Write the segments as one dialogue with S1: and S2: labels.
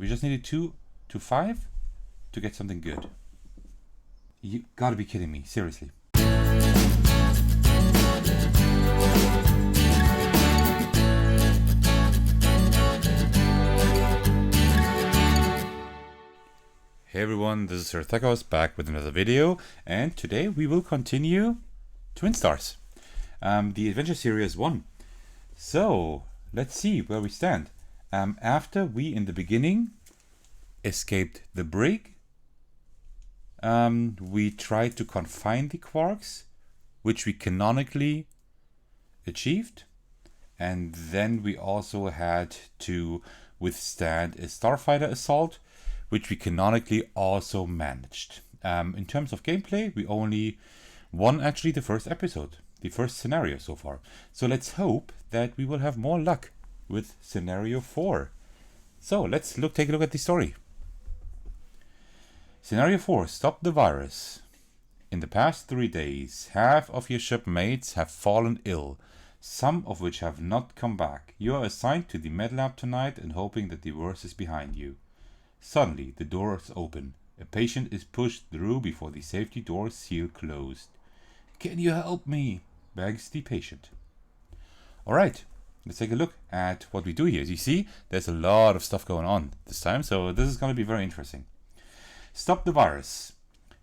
S1: We just needed 2 to 5 to get something good. You gotta be kidding me, seriously. Hey everyone, this is Sir Thekos back with another video, and today we will continue Twin Stars, the Adventure Series 1. So, let's see where we stand. After we, in the beginning, escaped the brig, we tried to confine the quarks, which we canonically achieved, and then we also had to withstand a starfighter assault, which we canonically also managed. In terms of gameplay, we only won actually the first episode, the first scenario so far. So let's hope that we will have more luck with scenario 4. So let's take a look at the story. Scenario 4, stop the virus. In the past 3 days, half of your shipmates have fallen ill, some of which have not come back. You are assigned to the med lab tonight and hoping that the worst is behind you. Suddenly, the doors open. A patient is pushed through before the safety doors seal closed. Can you help me? Begs the patient. Alright, let's take a look at what we do here. As you see, there's a lot of stuff going on this time, so this is going to be very interesting. Stop the virus.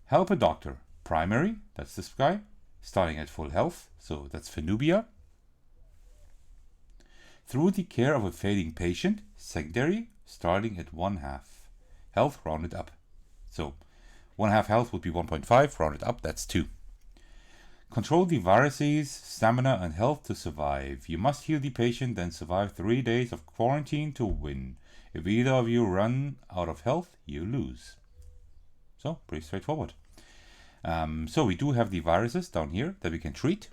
S1: Help a doctor. Primary, that's this guy, starting at full health, so that's Phenubia. Through the care of a fading patient. Secondary, starting at 1/2. Health rounded up. So 1/2 health would be 1.5, rounded up, that's 2. Control the viruses, stamina and health to survive. You must heal the patient, then survive 3 days of quarantine to win. If either of you run out of health, you lose. So, pretty straightforward. So we do have the viruses down here that we can treat.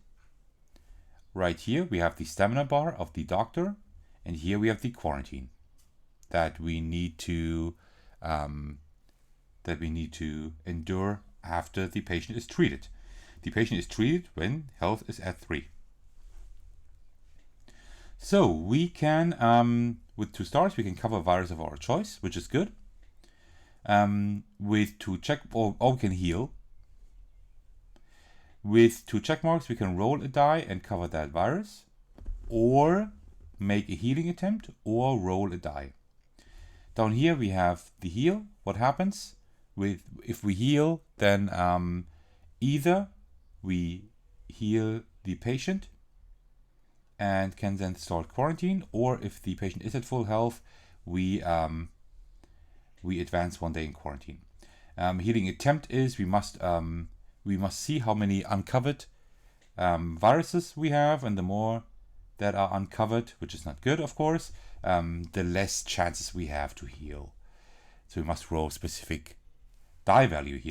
S1: Right here we have the stamina bar of the doctor, and here we have the quarantine that we need to endure after the patient is treated. The patient is treated when health is at 3. So we can, with 2 stars, we can cover virus of our choice, which is good. With 2 check, or we can heal. With 2 check marks, we can roll a die and cover that virus, or make a healing attempt, or roll a die. Down here we have the heal. What happens if we heal? Then either we heal the patient and can then start quarantine, or if the patient is at full health, we advance 1 day in quarantine. Healing attempt is we must see how many uncovered viruses we have, and the more that are uncovered, which is not good, of course, the less chances we have to heal. So we must roll specific die values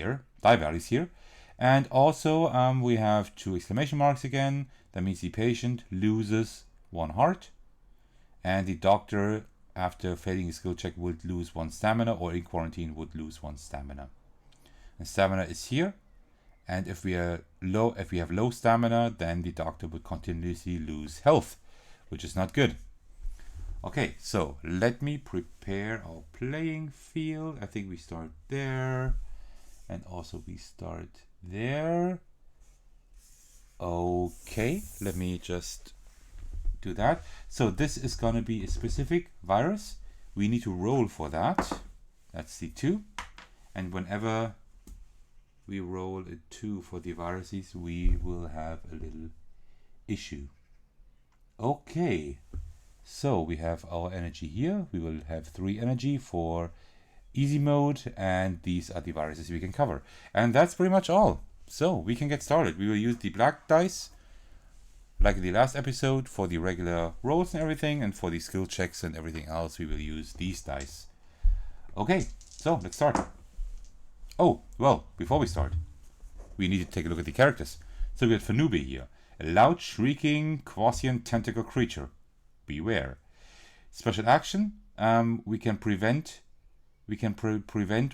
S1: here. And also we have 2 exclamation marks again. That means the patient loses 1 heart, and the doctor, after failing a skill check, would lose 1 stamina, or in quarantine would lose 1 stamina. And stamina is here. And if we have low stamina, then the doctor would continuously lose health, which is not good. Okay, so let me prepare our playing field. I think we start there, and also we start there. Okay, let me just do that. So this is going to be a specific virus. We need to roll for that. That's the 2. And whenever we roll a 2 for the viruses, we will have a little issue. Okay, so we have our energy here. We will have 3 energy for easy mode, and these are the viruses we can cover. And that's pretty much all. So we can get started. We will use the black dice, like in the last episode, for the regular rolls and everything, and for the skill checks and everything else, we will use these dice. Okay, so let's start. Oh, well, before we start, we need to take a look at the characters. So we have Phenubia here, a loud, shrieking, Quasian tentacle creature. Beware. Special action, we can prevent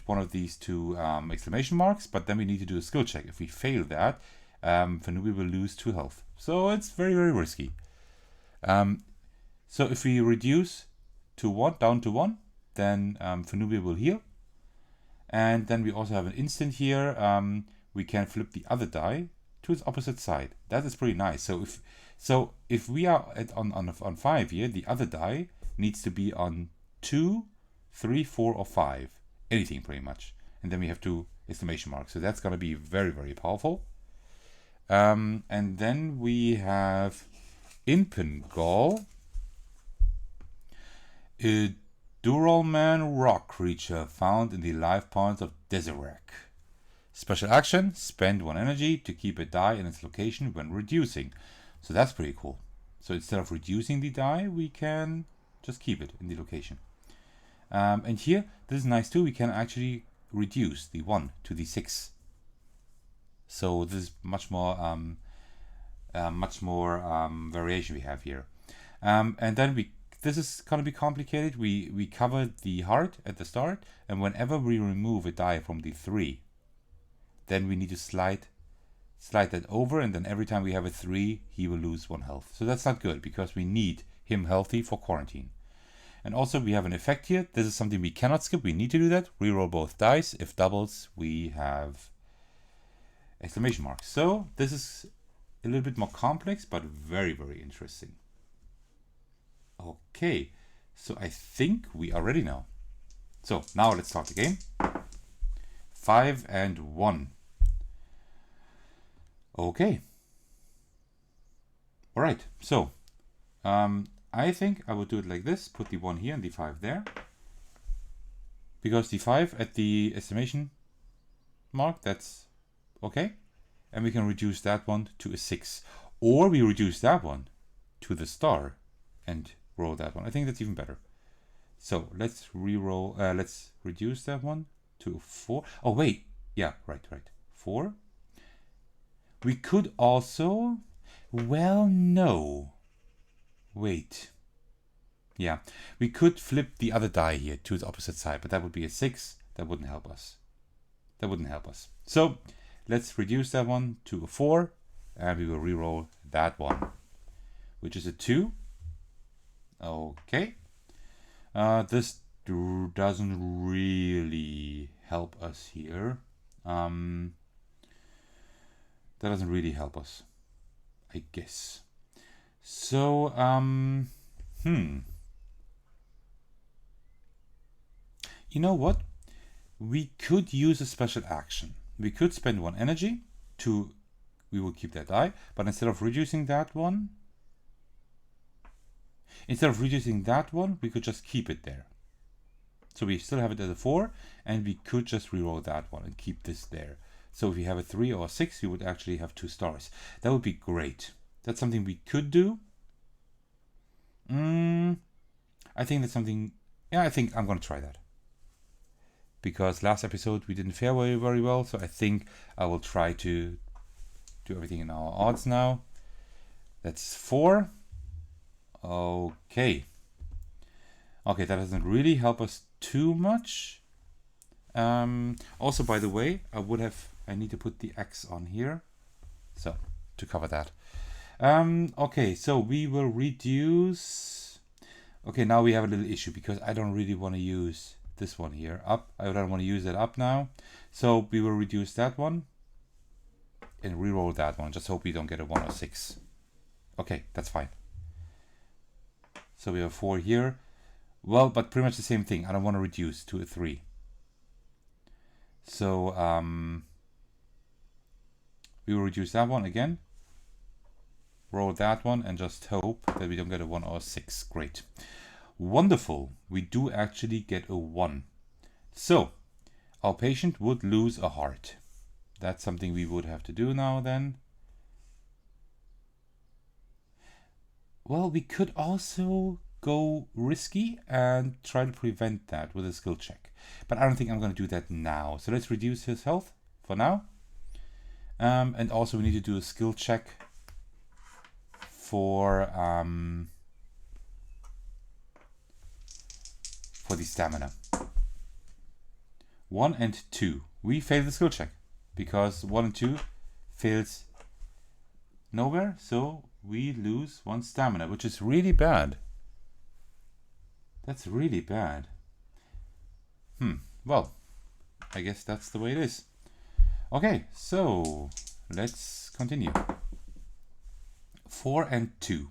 S1: one of these 2 exclamation marks, but then we need to do a skill check. If we fail that, Phenubia will lose 2 health. So it's very, very risky. So if we reduce to 1, down to 1, then Phenubia will heal. And then we also have an instant here. We can flip the other die to its opposite side. That is pretty nice. So if we are on 5 here, the other die needs to be on 2, 3, 4, or 5. Anything pretty much. And then we have 2 exclamation marks. So that's going to be very, very powerful. And then we have Inpengol, a Duralman rock creature found in the life points of Desirek. Special action, spend 1 energy to keep a die in its location when reducing. So that's pretty cool. So instead of reducing the die, we can just keep it in the location. And here, this is nice too, we can actually reduce the 1 to the 6. So this is much more variation we have here. And then this is going to be complicated. We covered the heart at the start, and whenever we remove a die from the 3, then we need to slide that over, and then every time we have a 3, he will lose 1 health. So that's not good, because we need him healthy for quarantine. And also we have an effect here. This is something we cannot skip. We need to do that. Reroll both dice. If doubles, we have exclamation marks. So this is a little bit more complex, but very, very interesting. Okay, so I think we are ready now. So now let's start the game. 5 and 1. Okay. All right, so I think I would do it like this. Put the 1 here and the 5 there. Because the 5 at the exclamation mark, that's okay. And we can reduce that one to a 6. Or we reduce that one to the star and roll that one. I think that's even better. So let's re-roll. Let's reduce that one to 4. Oh wait, yeah, right. 4. We could also, well, no. Wait. Yeah, we could flip the other die here to its opposite side, but that would be a 6. That wouldn't help us. So let's reduce that one to a 4, and we will re-roll that one, which is a 2. Okay. This doesn't really help us here. That doesn't really help us, I guess. So, you know what? We could use a special action. We could spend 1 energy we will keep that die, but instead of reducing that one, we could just keep it there. So we still have it as a 4, and we could just reroll that one and keep this there. So if we have a 3 or a 6, we would actually have 2 stars. That would be great. That's something we could do. I think that's something, yeah, I think I'm going to try that. Because last episode we didn't fare very, very well, so I think I will try to do everything in our odds now. That's 4. Okay. Okay, that doesn't really help us too much. Also, by the way, I need to put the X on here, so to cover that. Okay, so we will reduce. Okay, now we have a little issue because I don't really want to use this one here up. I don't want to use it up now, so we will reduce that one and re-roll that one. Just hope we don't get a 1 or 6. Okay, that's fine. So we have 4 here. Well, but pretty much the same thing. I don't want to reduce to a 3. So we will reduce that one again. Roll that one and just hope that we don't get a 1 or 6. Great. Wonderful. We do actually get a 1. So our patient would lose a heart. That's something we would have to do now then. Well, we could also go risky and try to prevent that with a skill check. But I don't think I'm going to do that now. So let's reduce his health for now. And also we need to do a skill check for the stamina. 1 and 2. We fail the skill check because 1 and 2 fails nowhere. So we lose 1 stamina, which is really bad. That's really bad. Well, I guess that's the way it is. Okay, so let's continue. 4 and 2.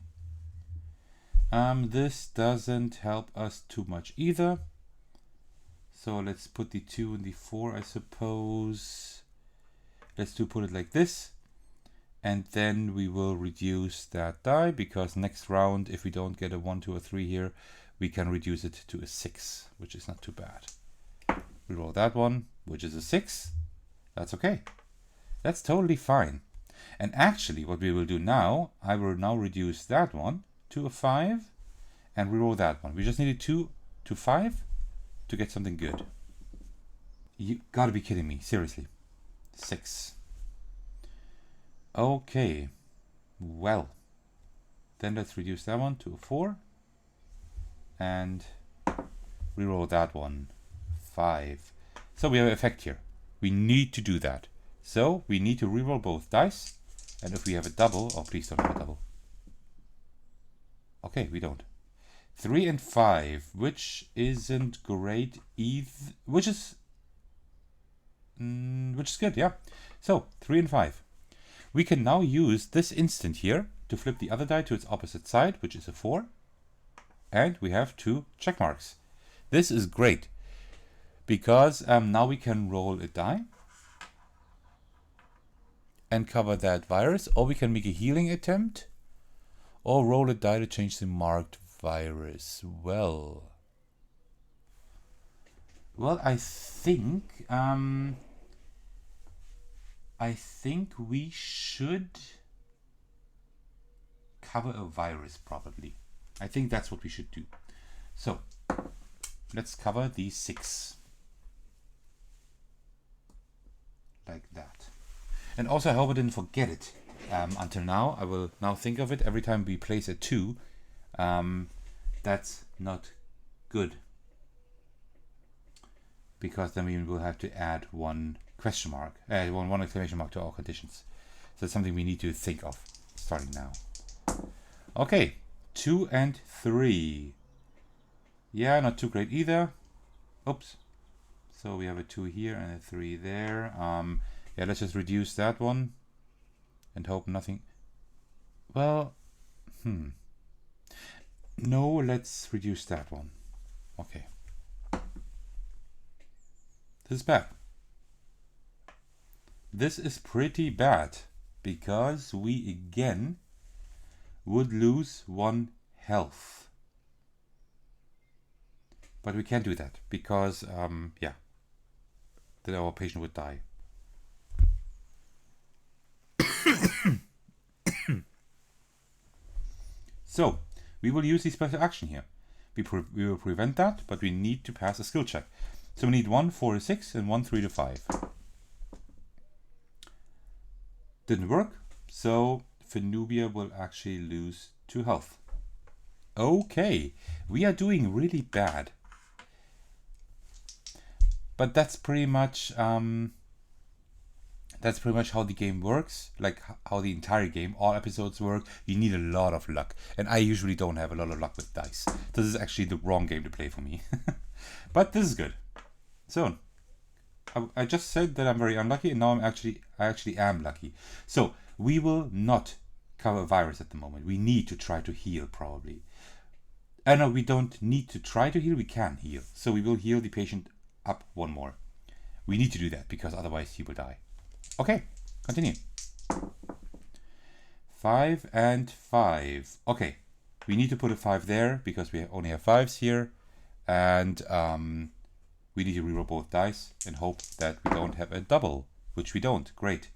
S1: This doesn't help us too much either. So let's put the 2 and the 4, I suppose. Let's put it like this. And then we will reduce that die, because next round, if we don't get a 1, 2, or 3 here, we can reduce it to a 6, which is not too bad. We roll that one, which is a 6. That's okay. That's totally fine. And actually, what we will do now, I will now reduce that one to a 5 and reroll that one. We just needed 2 to 5 to get something good. You gotta be kidding me, seriously. 6. Okay, well, then let's reduce that one to a 4 and reroll that one. 5. So we have an effect here. We need to do that. So we need to reroll both dice, and if we have a double, oh please don't have a double. Okay, we don't. 3 and 5, which isn't great either, which is good, yeah. So 3 and 5. We can now use this instant here to flip the other die to its opposite side, which is a 4, and we have 2 check marks. This is great because now we can roll a die and cover that virus, or we can make a healing attempt, or roll a die to change the marked virus. Well, I think we should cover a virus probably. I think that's what we should do. So let's cover the 6 like that. And also, I hope I didn't forget it until now. I will now think of it every time we place a 2. That's not good, because then we will have to add 1 question mark, one exclamation mark to our conditions. So it's something we need to think of starting now. Okay, 2 and 3. Yeah, not too great either. Oops. So we have a 2 here and a 3 there. Yeah, let's just reduce that one and hope nothing. Well, no, let's reduce that one. Okay. This is bad. This is pretty bad because we again would lose 1 health. But we can't do that because, yeah, then our patient would die. So we will use the special action here. We will prevent that, but we need to pass a skill check. So we need 1 4 to 6 and 1 3 to 5. Didn't work, so Phenubia will actually lose 2 health. Okay, we are doing really bad. But that's pretty much how the game works, like how the entire game, all episodes work. You need a lot of luck, and I usually don't have a lot of luck with dice. This is actually the wrong game to play for me. But this is good. So I just said that I'm very unlucky, and now I actually am lucky. So we will not cover virus at the moment. We need to try to heal probably. No, we don't need to try to heal. We can heal. So we will heal the patient up 1 more. We need to do that because otherwise he will die. Okay, continue. 5 and 5. Okay, we need to put a 5 there because we only have 5s here, and we need to reroll both dice and hope that we don't have a double, which we don't. Great.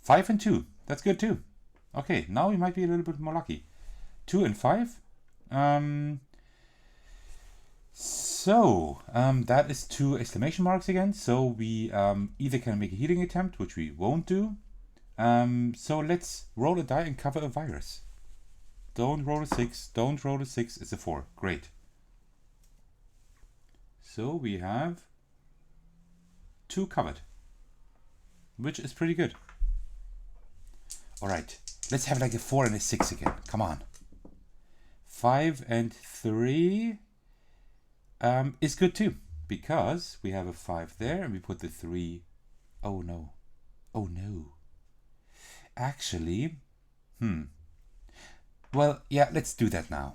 S1: 5 and 2. That's good too. Okay, now we might be a little bit more lucky. 2 and 5. That is 2 exclamation marks again. So we either can make a healing attempt, which we won't do. So let's roll a die and cover a virus. Don't roll a 6. Don't roll a 6. It's a 4. Great. So we have 2 covered, which is pretty good. All right, let's have like a 4 and a 6 again. Come on. 5 and 3 is good too, because we have a 5 there and we put the 3. Oh no. Oh no. Actually, well, yeah, let's do that now.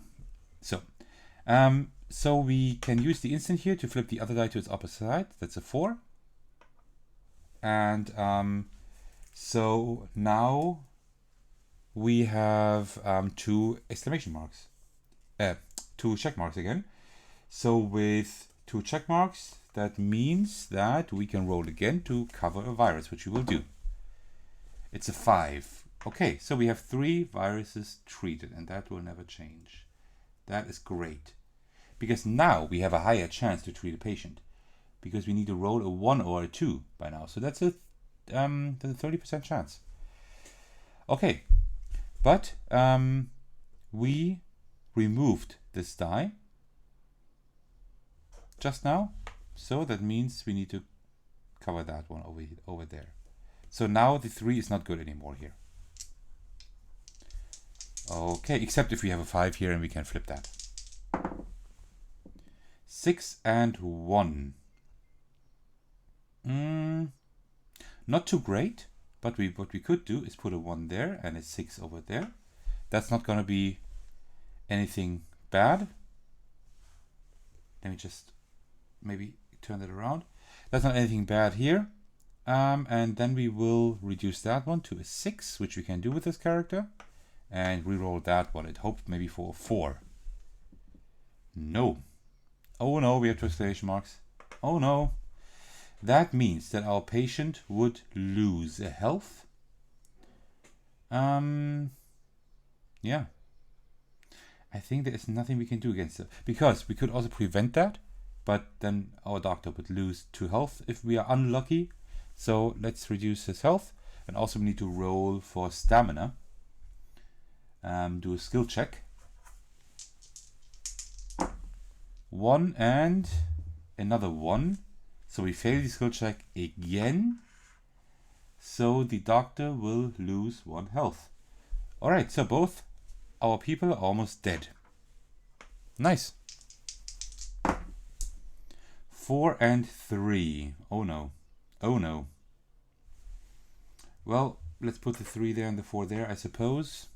S1: So we can use the instant here to flip the other die to its opposite side. That's a 4. And so now we have 2 exclamation marks. 2 check marks again. So with 2 check marks, that means that we can roll again to cover a virus, which we will do. It's a 5. Okay, so we have 3 viruses treated, and that will never change. That is great. Because now we have a higher chance to treat a patient. Because we need to roll a 1 or a 2 by now. So that's a 30% chance. Okay, but we removed this die just now. So that means we need to cover that one over there. So now the 3 is not good anymore here. Okay, except if we have a 5 here and we can flip that. 6 and 1. Not too great, but what we could do is put a 1 there and a 6 over there. That's not going to be anything bad. Let me just maybe turn it around. That's not anything bad here. And then we will reduce that one to a 6, which we can do with this character. And reroll that one. It hoped maybe for a 4. No. Oh no, we have 2 exclamation marks. Oh no. That means that our patient would lose a health. Yeah. I think there is nothing we can do against it. Because we could also prevent that. But then our doctor would lose 2 health if we are unlucky. So let's reduce his health. And also we need to roll for stamina. Do a skill check. 1 and another 1. So we fail the skill check again. So the doctor will lose 1 health. Alright, so both our people are almost dead. Nice. 4 and 3. Oh no. Oh no. Well, let's put the 3 there and the 4 there, I suppose.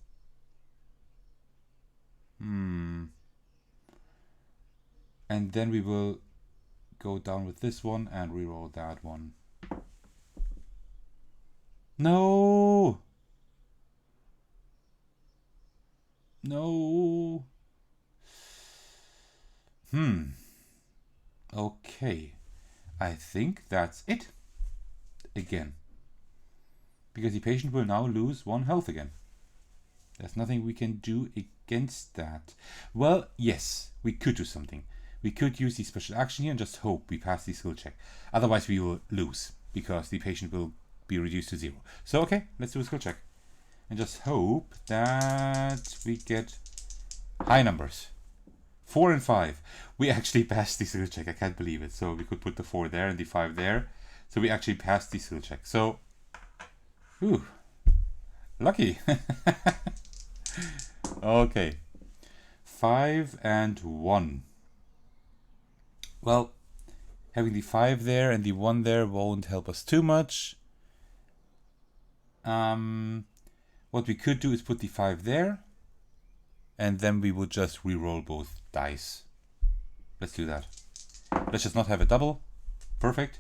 S1: And then we will go down with this one and reroll that one. No! No! Okay. I think that's it. Again. Because the patient will now lose 1 health again. There's nothing we can do against that. Well, yes, we could do something. We could use the special action here and just hope we pass the skill check. Otherwise we will lose because the patient will be reduced to 0. So okay, let's do a skill check. And just hope that we get high numbers. 4 and 5. We actually passed the skill check. I can't believe it. So we could put the 4 there and the 5 there. So we actually passed the skill check. So, ooh, lucky. Okay. 5 and 1. Well, having the 5 there and the 1 there won't help us too much. What we could do is put the 5 there. And then we would just re-roll both dice. Let's do that. Let's just not have a double. Perfect.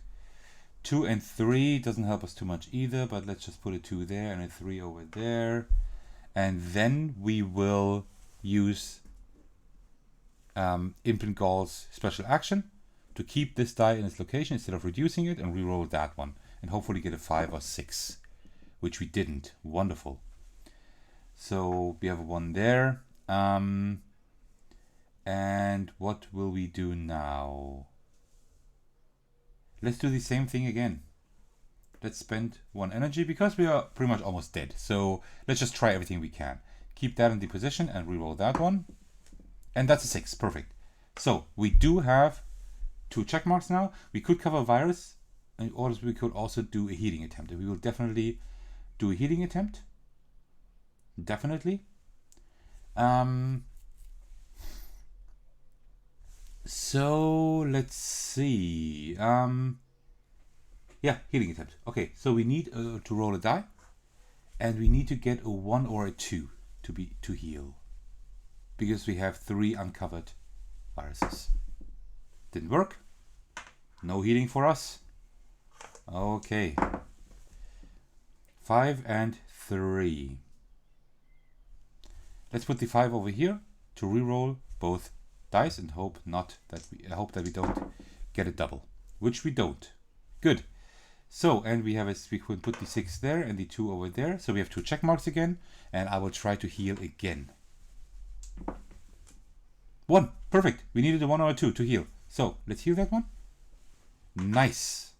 S1: 2 and 3 doesn't help us too much either, but let's just put a 2 there and a 3 over there. And then we will use Imp Gall's special action to keep this die in its location instead of reducing it, and re-roll that one. And hopefully get a 5 or 6, which we didn't. Wonderful. So we have a 1 there. And what will we do now? Let's do the same thing again. Let's spend 1 energy because we are pretty much almost dead. So let's just try everything we can. Keep that in the position and reroll that one. And that's a 6. Perfect. So we do have 2 check marks now. We could cover virus, and we could also do a healing attempt. We will definitely do a healing attempt. Definitely. So let's see. Yeah, healing attempt. Okay, so we need to roll a die, and we need to get a 1 or a 2 to heal, because we have 3 uncovered viruses. Didn't work. No healing for us. Okay. 5 and 3. Let's put the 5 over here to reroll both dice and hope that we don't get a double, which we don't. Good. So, and we could put the 6 there and the 2 over there. So we have 2 check marks again, and I will try to heal again. 1. Perfect. We needed a 1 or a 2 to heal. So let's heal that one. Nice.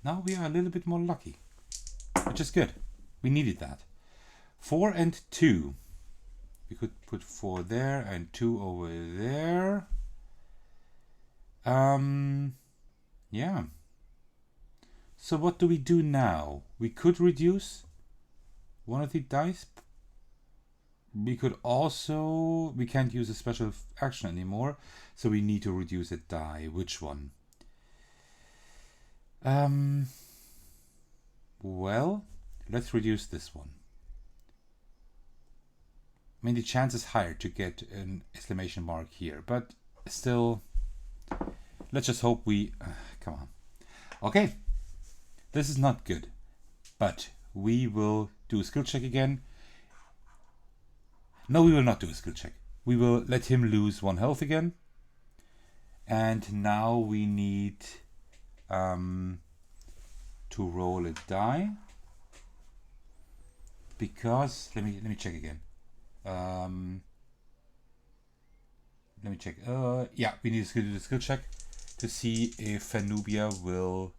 S1: Now we are a little bit more lucky, which is good. We needed that. 4 and 2. We could put 4 there and 2 over there. Yeah. So what do we do now? We could reduce one of the dice. We could also... We can't use a special action anymore, so we need to reduce a die. Which one? Well, let's reduce this one. I mean, the chance is higher to get an exclamation mark here, but still, let's just hope we... come on. Okay, this is not good, but we will do a skill check again. No, we will not do a skill check. We will let him lose 1 health again. And now we need to roll a die, because let me check again. Let me check. Yeah, we need to do the skill check to see if Nubia will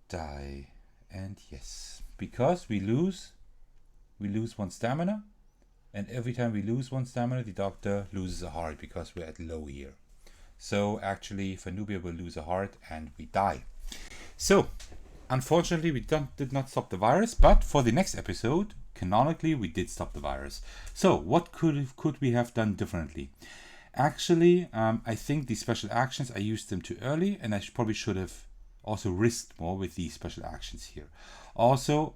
S1: die. And yes, because we lose 1 stamina, and every time we lose 1 stamina, the doctor loses a heart because we're at low here. So actually, Nubia will lose a heart and we die. So unfortunately, we did not stop the virus, but for the next episode, canonically, we did stop the virus. So what could we have done differently? Actually, I think these special actions, I used them too early, and I probably should have also risked more with these special actions here. Also,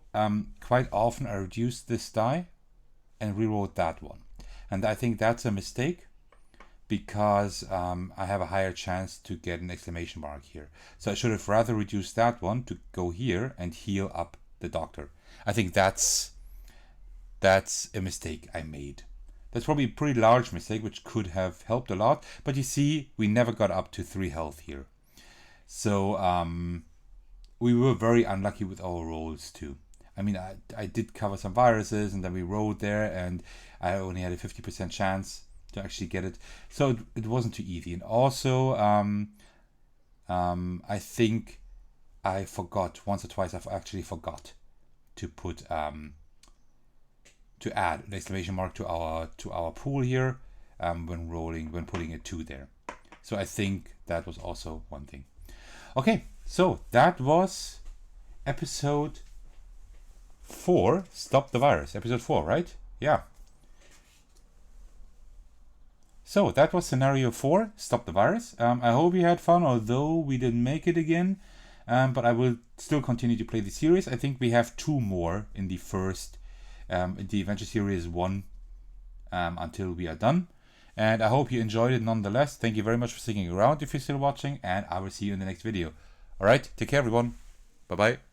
S1: quite often I reduced this die and rewrote that one. And I think that's a mistake, because I have a higher chance to get an exclamation mark here. So I should have rather reduced that one to go here and heal up the doctor. I think that's a mistake I made. That's probably a pretty large mistake, which could have helped a lot. But you see, we never got up to 3 health here. So we were very unlucky with our rolls too. I mean, I did cover some viruses, and then we rolled there, and I only had a 50% chance to actually get it. So it wasn't too easy. And also, I think I forgot once or twice. I've actually forgot to put to add an exclamation mark to our pool here when putting a 2 there. So I think that was also one thing. Okay, so that was episode 4. Stop the virus. Episode 4, right? Yeah. So that was scenario 4, stop the virus. I hope you had fun, although we didn't make it again. But I will still continue to play the series. I think we have 2 more in the first, the Adventure Series 1, until we are done. And I hope you enjoyed it nonetheless. Thank you very much for sticking around if you're still watching, and I will see you in the next video. Alright, take care everyone. Bye bye.